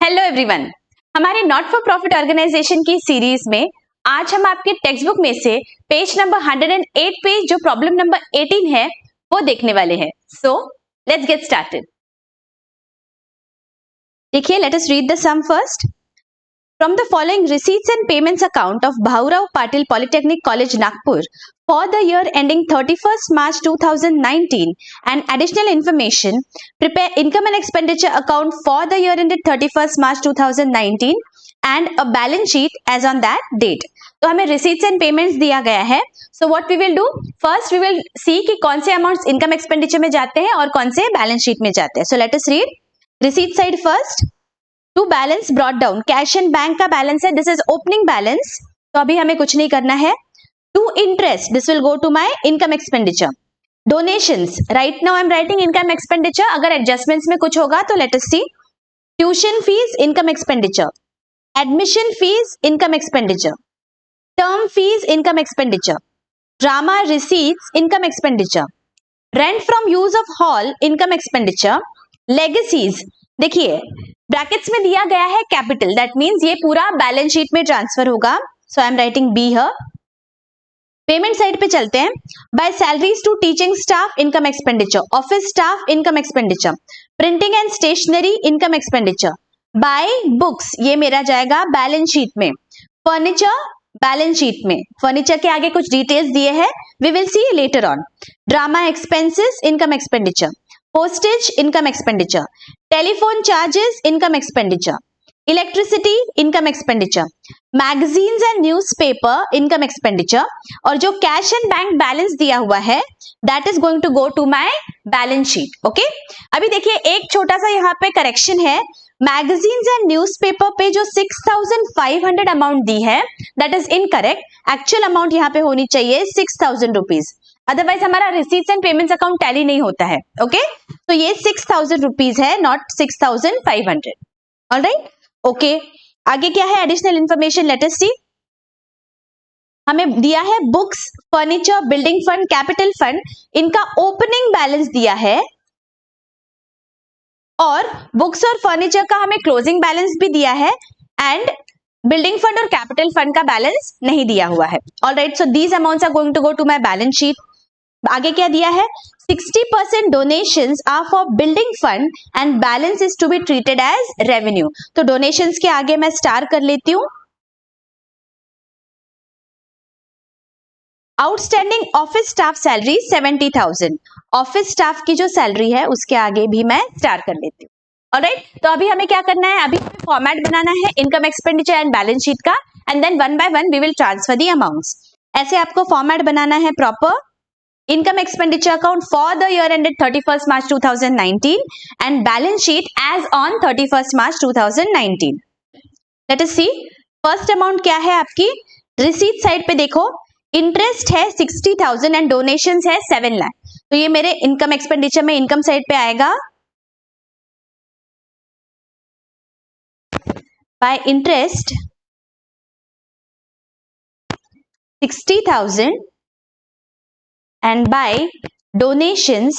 Hello everyone, हमारे not for profit organisation की series में आज हम आपके टेक्स्ट बुक में से पेज नंबर 108 पे जो प्रॉब्लम नंबर 18 है वो देखने वाले हैं। So let's get started. देखिए, let us read the sum first. From the following receipts and payments account of Bhaurao Patil Polytechnic College, Nagpur for the year ending 31st March 2019 and additional information, prepare income and expenditure account for the year ended 31st March 2019 and a balance sheet as on that date. तो हमें receipts and payments दिया गया है. So what we will do? First we will see कि कौन से amounts income expenditure में जाते हैं और कौन से balance sheet में जाते हैं. So let us read receipt side first. To balance brought down, cash and bank का बैलेंस है, दिस इज ओपनिंग बैलेंस, तो अभी हमें कुछ नहीं करना है. To interest, this will go to my income expenditure. Donations, right now I am writing income expenditure, अगर एडजस्टमेंट्स में कुछ होगा तो let us see. Tuition fees income expenditure, admission fees income expenditure, term fees income expenditure, drama receipts income expenditure, rent from use of hall income expenditure, legacies. देखिए brackets में दिया गया है कैपिटल, दैट मींस ये पूरा balance sheet में transfer होगा. So I am writing B here. Payment side पे चलते हैं. By salaries to teaching staff income expenditure, office staff income expenditure, printing and stationery income expenditure. By books, ये मेरा जाएगा बैलेंस शीट में. Furniture balance sheet में, furniture के आगे कुछ डिटेल्स दिए हैं, we will see later on. Drama expenses income expenditure, postage income expenditure, telephone charges income expenditure, electricity income expenditure, magazines and newspaper income expenditure, और जो cash and bank balance दिया हुआ है that is going to go to my balance sheet. okay? अभी देखिए एक छोटा सा यहाँ पे करेक्शन है. मैगजीन्स एंड न्यूज़पेपर पे जो 6500 अमाउंट दी है that is incorrect. Actual amount यहाँ पे होनी चाहिए 6000 रुपीज, अदरवाइज हमारा receipts and payments account tally नहीं होता है. ओके, तो ये 6000 रुपीज है, नॉट 6500. Alright, okay. आगे क्या है एडिशनल इंफॉर्मेशन, लेट अस सी. हमें दिया है books, furniture, building fund, capital fund, इनका ओपनिंग बैलेंस दिया है और बुक्स और फर्नीचर का हमें क्लोजिंग बैलेंस भी दिया है एंड बिल्डिंग फंड और कैपिटल फंड का बैलेंस नहीं दिया हुआ है. Alright, so these amounts are going to go to my balance sheet. आगे क्या दिया है, 60% donations are for building fund and balance is to be treated as revenue. तो डोनेशंस के आगे मैं स्टार कर लेती हूं. Outstanding office staff salary 70,000, office staff की जो सैलरी है उसके आगे भी मैं स्टार कर लेती हूँ. ऑलराइट, तो अभी हमें क्या करना है, अभी हमें फॉर्मेट बनाना है income expenditure and balance sheet का and then one by one we will transfer the amounts. ऐसे आपको फॉर्मेट बनाना है proper. Income expenditure account for the year ended 31st March 2019 and balance sheet as on 31st March 2019. Let us see. First amount क्या है आपकी, receipt side पे देखो, interest है 60,000 एंड डोनेशंस है 7 लाख. तो ये मेरे इनकम एक्सपेंडिचर में इनकम साइड पे आएगा. By interest 60,000 and by donations,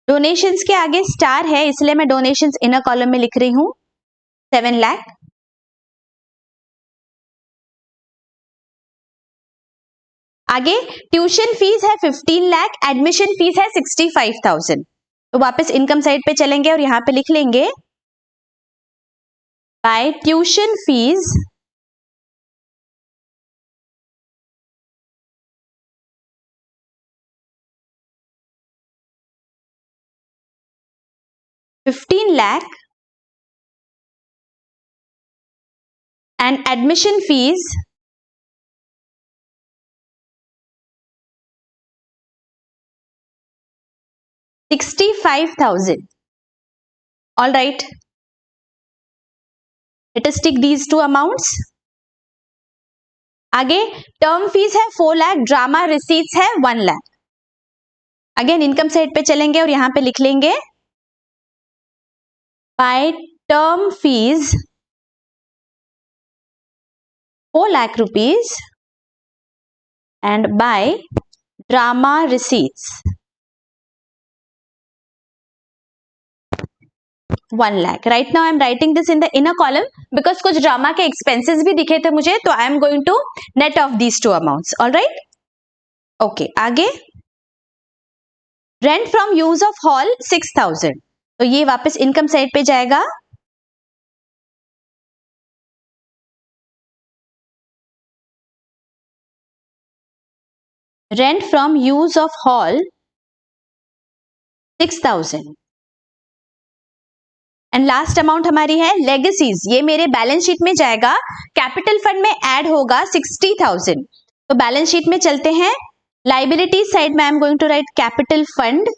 donations के आगे स्टार है इसलिए मैं डोनेशंस इनर कॉलम में लिख रही हूं 7 लाख. आगे ट्यूशन फीस है 15 लाख, एडमिशन फीस है 65,000. तो वापस इनकम साइड पे चलेंगे और यहां पे लिख लेंगे by tuition fees $15 lakh and admission fees $65,000. All right, let us tick these two amounts. आगे टर्म फीस है 4 लाख, ड्रामा रिसीट्स है 1 लाख. अगेन इनकम साइड पे चलेंगे और यहां पे लिख लेंगे by term fees 4 lakh rupees and by drama receipts 1 lakh. Right now I am writing this in the inner column because कुछ ड्रामा के expenses भी दिखे थे मुझे, तो I am going to net off these two amounts. All right? Okay, आगे rent from use of hall 6,000. तो ये वापस इनकम साइड पे जाएगा. Rent from use of hall 6,000. And last amount हमारी है लेगेसीज. ये मेरे बैलेंस शीट में जाएगा, कैपिटल फंड में ऐड होगा 60,000. तो बैलेंस शीट में चलते हैं. लाइबिलिटी साइड में I am going to write capital fund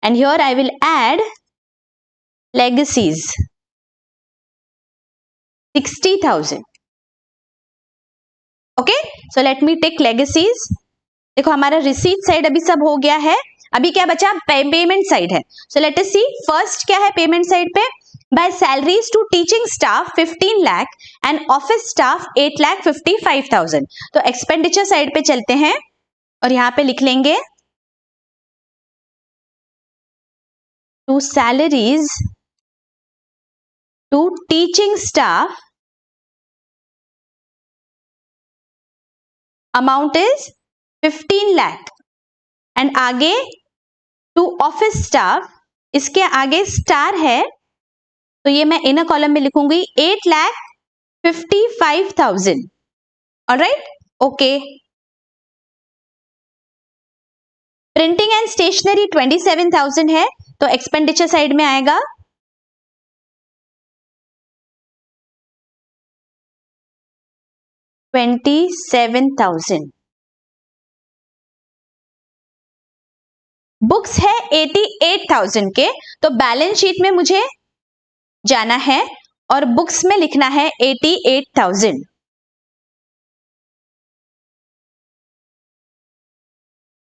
and here I will add legacies 60,000. Okay, so let me take legacies. देखो हमारा रिसीट साइड अभी सब हो गया है. अभी क्या बचा? पेमेंट साइड है. सो लेट अस सी फर्स्ट क्या है पेमेंट साइड पे. By salaries to teaching staff 15 lakh and office staff 8,55,000. तो एक्सपेंडिचर साइड पे चलते हैं और यहां पे लिख लेंगे to salaries to teaching staff amount is 15 lakh and आगे टू ऑफिस स्टाफ, इसके आगे स्टार है तो ये मैं इनर कॉलम में लिखूंगी 8,55,000. Alright, okay. Printing and stationery 27,000 है तो एक्सपेंडिचर साइड में आएगा. $27,000. बुक्स है 88,000 के, तो बैलेंस शीट में मुझे जाना है और बुक्स में लिखना है 88,000.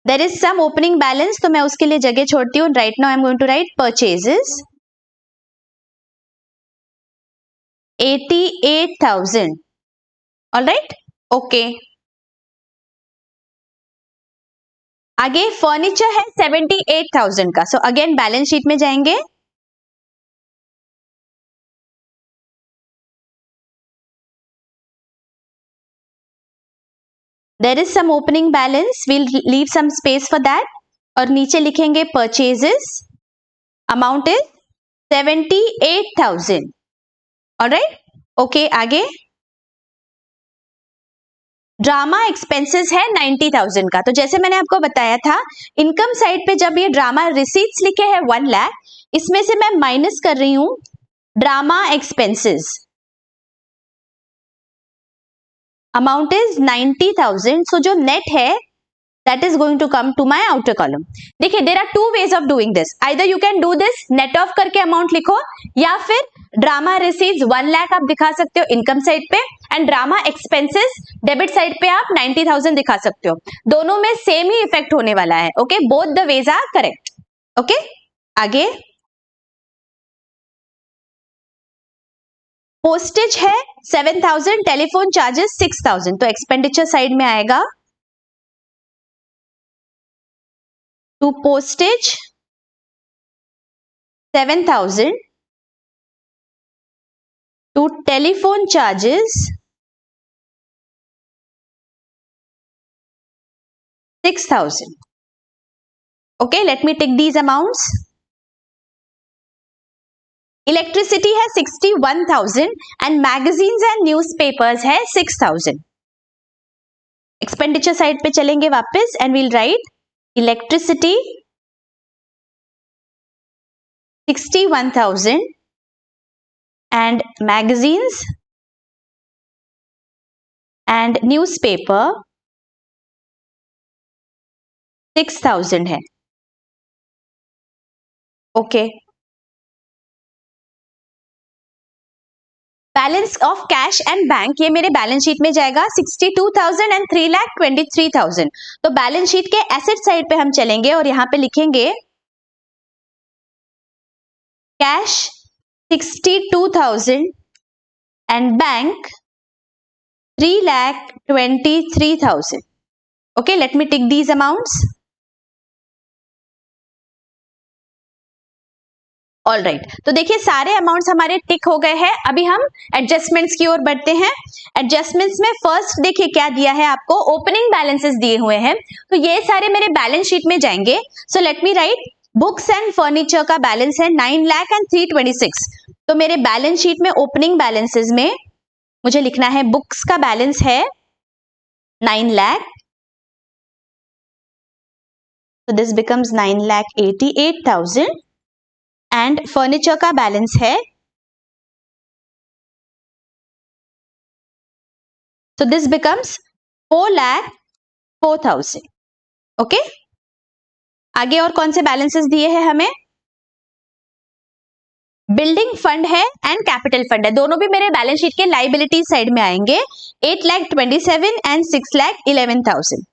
There is some opening balance, तो मैं उसके लिए जगह छोड़ती हूँ. Right now I am going to write purchases 88,000. Alright, okay. आगे फर्नीचर है 78,000 का. सो अगेन बैलेंस शीट में जाएंगे. There is some opening balance, we'll leave some space for that और नीचे लिखेंगे purchases amount is 78,000. Alright, okay. आगे drama expenses है 90,000 का. तो जैसे मैंने आपको बताया था इनकम साइड पे जब ये ड्रामा रिसीट्स लिखे हैं 1 लाख, इसमें से मैं माइनस कर रही हूं ड्रामा एक्सपेंसेस. Amount is 90,000. सो जो नेट है that is going to come to my outer column. देखिए there are two ways of doing this. Either you can do this net off करके अमाउंट लिखो या फिर ड्रामा रिसीव्स 1 लाख आप दिखा सकते हो इनकम साइड पे and drama expenses debit side पे आप 90,000 दिखा सकते हो. दोनों में सेम ही इफेक्ट होने वाला है. Okay, both the ways are correct. Okay, आगे पोस्टेज है 7,000, टेलीफोन चार्जेस 6,000. तो एक्सपेंडिचर साइड में आएगा to postage 7,000, to telephone charges 6,000. Okay, let me take these amounts. Electricity है 61,000 एंड मैगजीन्स एंड न्यूज़पेपर्स है 6,000. एक्सपेंडिचर साइड पे चलेंगे वापस and will write electricity 61,000 and magazines and newspaper 6,000 है. Okay, balance of cash and bank ये मेरे balance sheet में जाएगा 62,000 एंड 3,23,000. तो बैलेंस शीट के एसेट साइड पे हम चलेंगे और यहां पे लिखेंगे cash 62,000 and bank 3,23,000. Okay, let me take these amounts. All right, तो देखिए सारे अमाउंट्स हमारे टिक हो गए हैं। अभी हम एडजस्टमेंट्स की ओर बढ़ते हैं। एडजस्टमेंट्स में फर्स्ट देखिए क्या दिया है आपको, ओपनिंग बैलेंसेस दिए हुए हैं, तो ये सारे मेरे बैलेंस शीट में जाएंगे। सो let me right, books and furniture का बैलेंस है 9 लाख एंड 326। तो मेरे बैलेंस शीट में ओपनिंग बैलेंसेस में मुझे लिखना है, बुक्स का बैलेंस है 9 lakh, so this becomes 9,88,000 and furniture का बैलेंस है, so this becomes 4,04,000। ओके, आगे और कौन से बैलेंसेस दिए हैं हमें, बिल्डिंग फंड है एंड कैपिटल फंड है, दोनों भी मेरे बैलेंस शीट के लाइबिलिटी साइड में आएंगे, 8,27,000 एंड 6,11,000।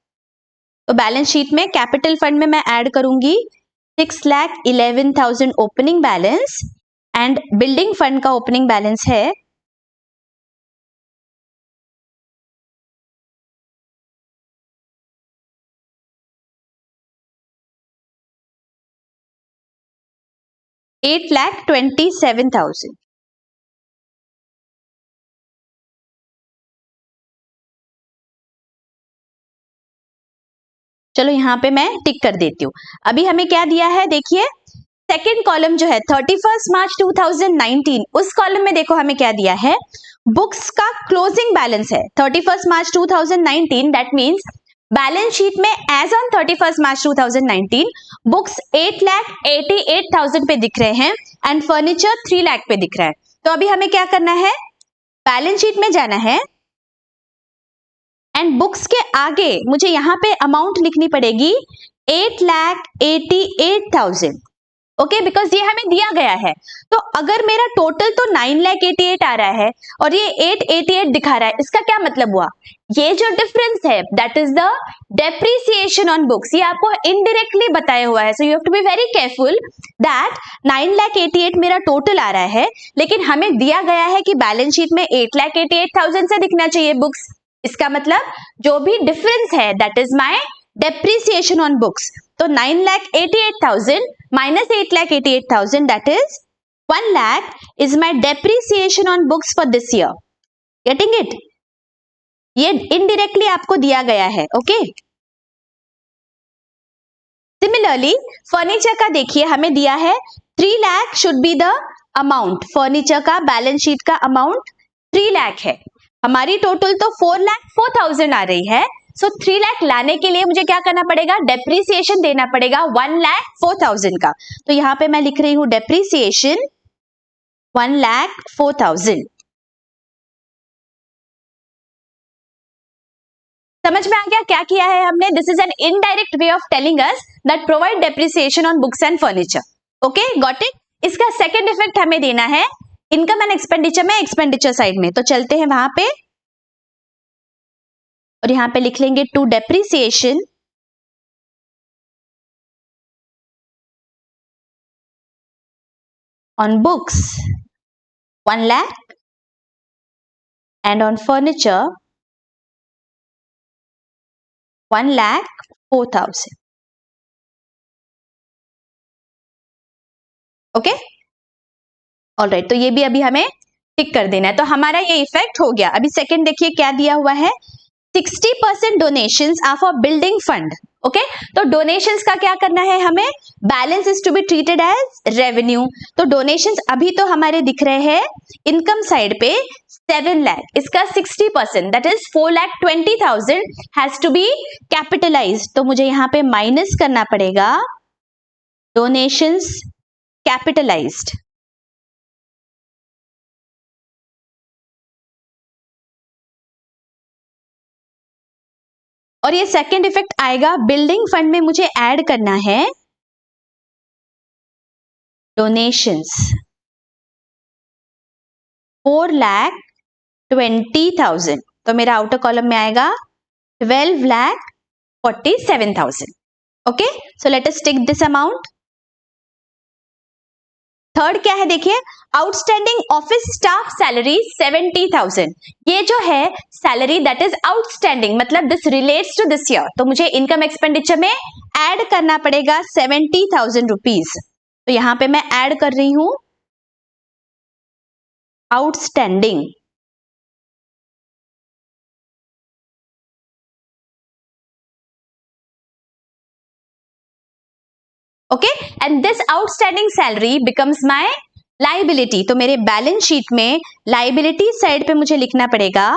तो बैलेंस शीट में कैपिटल फंड में मैं ऐड करूंगी 6,11,000 opening balance and building fund का ओपनिंग बैलेंस है 8,27,000। चलो यहां पे मैं टिक कर देती हूँ। अभी हमें क्या दिया है देखिए, सेकेंड कॉलम जो है 31 मार्च 2019, उस कॉलम में देखो हमें क्या दिया है, बुक्स का क्लोजिंग बैलेंस है 31 मार्च 2019, दैट मींस बैलेंस शीट में एज ऑन 31 मार्च 2019 बुक्स 8,88,000 पे दिख रहे हैं एंड फर्नीचर 3 लाख पे दिख रहा है। तो अभी हमें क्या करना है, बैलेंस शीट में जाना है एंड बुक्स के आगे मुझे यहां पे अमाउंट लिखनी पड़ेगी 8,88,000। ओके, बिकॉज ये हमें दिया गया है। तो अगर मेरा टोटल तो 9,88,000 आ रहा है और ये 888 दिखा रहा है, इसका क्या मतलब हुआ, ये जो डिफरेंस है that is the depreciation on books, ये आपको इनडायरेक्टली बताया हुआ है। So you have to be very careful that 9,88,000 मेरा टोटल आ रहा है, लेकिन हमें दिया गया है कि बैलेंस शीट में 8,88,000 से दिखना चाहिए बुक्स। इसका मतलब जो भी डिफरेंस है that is my depreciation on books. तो 9,88,000 minus 8,88,000 that is 1 lakh is my depreciation on books for this year. Getting it? ये indirectly आपको दिया गया है। ओके, सिमिलरली फर्नीचर का देखिए हमें दिया है 3 lakh should be the amount, furniture का बैलेंस शीट का अमाउंट 3 लाख है, हमारी टोटल तो 4,04,000 आ रही है। सो 3 लाख लाने के लिए मुझे क्या करना पड़ेगा, डेप्रिसिएशन देना पड़ेगा 1,04,000 का। तो यहां पे मैं लिख रही हूं डेप्रिसिएशन 1,04,000। समझ में आ गया क्या किया है हमने, this is an indirect way of telling us that provide depreciation on books and furniture. Okay, got it. इसका सेकेंड इफेक्ट हमें देना है इनकम एंड एक्सपेंडिचर में, एक्सपेंडिचर साइड में, तो चलते हैं वहां पे और यहां पे लिख लेंगे to depreciation on books 1 lakh and on furniture 1,04,000। Okay, alright, तो ये भी अभी हमें टिक कर देना है। तो हमारा ये इफेक्ट हो गया। अभी सेकंड देखिए क्या दिया हुआ है, 60% donations are for building fund. Okay, तो डोनेशंस का क्या करना है हमें, balance is to be treated as revenue. तो डोनेशंस अभी तो हमारे दिख रहे हैं इनकम साइड पे 7 लाख, इसका 60% that is 4,20,000 has to be capitalized. तो मुझे यहां पे माइनस करना पड़ेगा डोनेशंस कैपिटलाइज्ड। और ये सेकेंड इफेक्ट आएगा बिल्डिंग फंड में, मुझे ऐड करना है डोनेशंस 4,20,000। तो मेरा आउटर कॉलम में आएगा 12,47,000। Okay, so let us take this amount. Third क्या है देखिए, आउटस्टैंडिंग ऑफिस स्टाफ सैलरी 70,000। ये जो है सैलरी दैट इज आउटस्टैंडिंग, मतलब this relates to this year. तो मुझे इनकम एक्सपेंडिचर में ऐड करना पड़ेगा 70,000 रुपीज। तो यहां पे मैं ऐड कर रही हूं outstanding. Okay, and this outstanding salary becomes my liability. तो मेरे बैलेंस शीट में लाइबिलिटी साइड पे मुझे लिखना पड़ेगा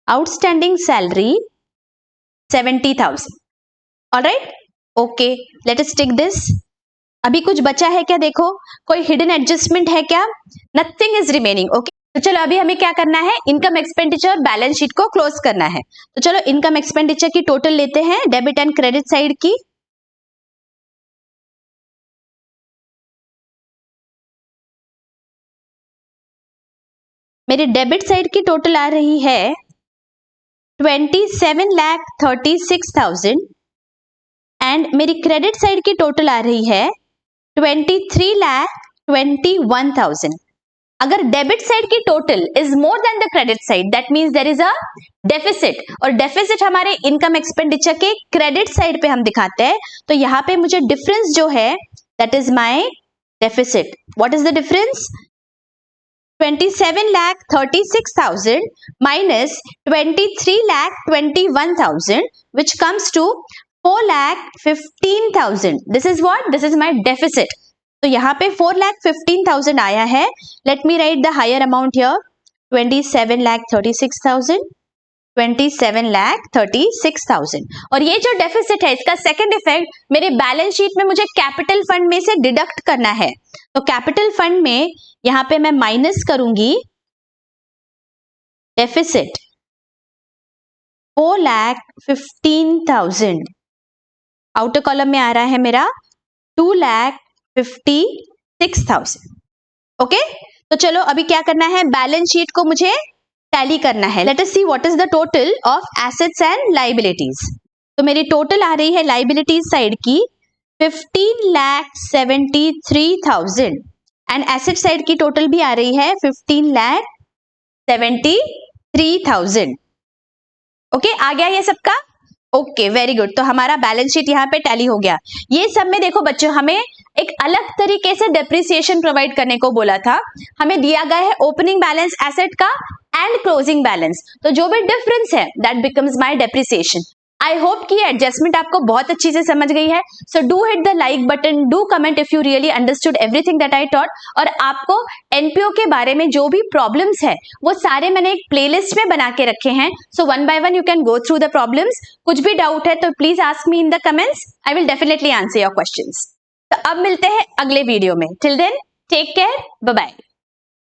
outstanding salary 70,000। Alright, okay, let us tick this. अभी कुछ बचा है क्या? देखो, कोई हिडन एडजस्टमेंट है क्या? Nothing is remaining. ओके, तो चलो अभी हमें क्या करना है, इनकम एक्सपेंडिचर बैलेंस शीट को क्लोज करना है। तो चलो इनकम एक्सपेंडिचर की टोटल लेते हैं, डेबिट एंड क्रेडिट साइड की। मेरी डेबिट साइड की टोटल आ रही है 27,36,000 एंड मेरी क्रेडिट साइड की टोटल आ रही है 23,21,000। अगर डेबिट साइड की total is more than the credit side, that means there is a deficit, और डेफिसिट हमारे इनकम एक्सपेंडिचर के क्रेडिट साइड पे हम दिखाते हैं। तो यहां पे मुझे डिफरेंस जो है that is my deficit. What is the difference? 27,36,000 minus 23,21,000, which comes to 4,15,000. This is what? This is my deficit. तो यहाँ पे 4,15,000 आया है. Let me write the higher amount here. 27,36,000. 27,36,000. और ये जो डेफिसिट है इसका सेकेंड इफेक्ट मेरे बैलेंस शीट में मुझे कैपिटल फंड में से डिडक्ट करना है। तो कैपिटल फंड में यहां पे मैं माइनस करूंगी डेफिसिट 4,15,000। आउटर कॉलम में आ रहा है मेरा 2,56,000। ओके, तो चलो अभी क्या करना है, बैलेंस शीट को मुझे टैली करना है। Late us see what is the total of assets and liabilities. तो मेरी टोटल आ रही है लाइबिलिटीज साइड की 15,73,000 एंड एसेट साइड की टोटल भी आ रही है 15,73,000। ओके, आ गया ये सबका? Okay, very good. तो हमारा बैलेंस शीट यहाँ पे टैली हो गया। ये सब में देखो बच्चों, हमें एक अलग तरीके से डेप्रिसिएशन प्रोवाइड करने को बोला था। हमें दिया गया है ओपनिंग बैलेंस एसेट का एंड क्लोजिंग बैलेंस, तो जो भी डिफरेंस है that becomes my depreciation. I hope कि एडजस्टमेंट आपको बहुत अच्छी से समझ गई है। So do hit the like button, do comment if you really understood everything that I taught. और आपको एनपीओ के बारे में जो भी प्रॉब्लम्स है वो सारे मैंने एक प्लेलिस्ट में बना के रखे हैं। So one by one you can go through the problems. कुछ भी डाउट है तो please ask me in the comments, I will definitely answer your questions. तो अब मिलते हैं अगले वीडियो में। Till then take care, bye bye.